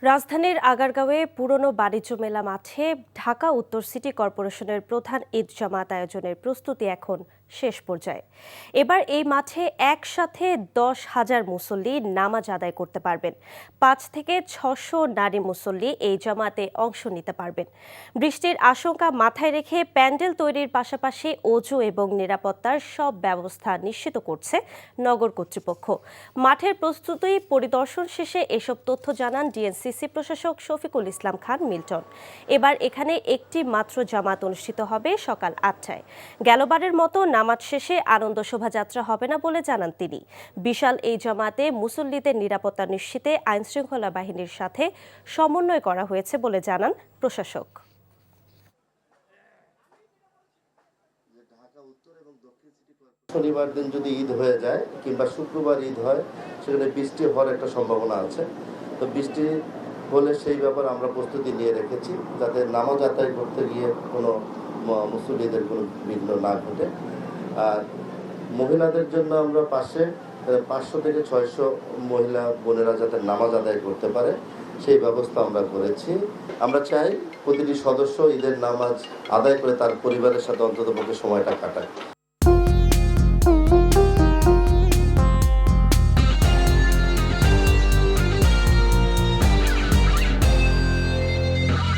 রাজধানীর আগারগাঁওয়ে পুরনো বাণিজ্য মেলা মাঠে ঢাকা উত্তর সিটি কর্পোরেশনের প্রধান ঈদ জামাত আয়োজনের প্রস্তুতি এখন শেষ পর্যায়ে। এবার এই মাঠে একসাথে 10,000 মুসল্লি নামাজ আদায় করতে পারবেন। 5 থেকে 600 নারী মুসল্লি এই জামাতে অংশ নিতে পারবেন। বৃষ্টির আশঙ্কা মাথায় রেখে প্যান্ডেল তৈরির পাশাপাশি অজু এবং নিরাপত্তার সব ব্যবস্থা নিশ্চিত করছে নগর কর্তৃপক্ষ। মাঠের প্রস্তুতি পরিদর্শন শেষে এসব তথ্য জানান ডিএনসিসি প্রশাসক শফিকুল ইসলাম খান মিল্টন। এবার এখানে একটি মাত্র জামাত অনুষ্ঠিত হবে সকাল 8টায়। গেলবারের মতো নামাজ শেষে আনন্দ শোভাযাত্রা হবে না বলে জানান তিনি। বিশাল এই জামাতে মুসল্লিদের নিরাপত্তা নিশ্চিতে আইনশৃঙ্খলা বাহিনীর সাথে সমন্বয় করা হয়েছে বলে জানান প্রশাসক। শনিবার দিন যদি ঈদ হয়ে যায় কিংবা শুক্রবার ঈদ হয়, সেখানে বৃষ্টি হওয়ার একটা সম্ভাবনা আছে। তো বৃষ্টি হলে সেই ব্যাপারে আমরা প্রস্তুতি নিয়ে রেখেছি, যাতে নামাজ আদায় করতে গিয়ে কোনো মুসল্লিদের কোনো বিঘ্ন না ঘটে। আর মহিলাদের জন্য আমরা পাশে 500 থেকে 600 মহিলা বোনেরা যাতে নামাজ আদায় করতে পারে সেই ব্যবস্থা আমরা করেছি। আমরা চাই প্রতিটি সদস্য ঈদের নামাজ আদায় করে তার পরিবারের সাথে অন্ততপক্ষে সময়টা কাটায়।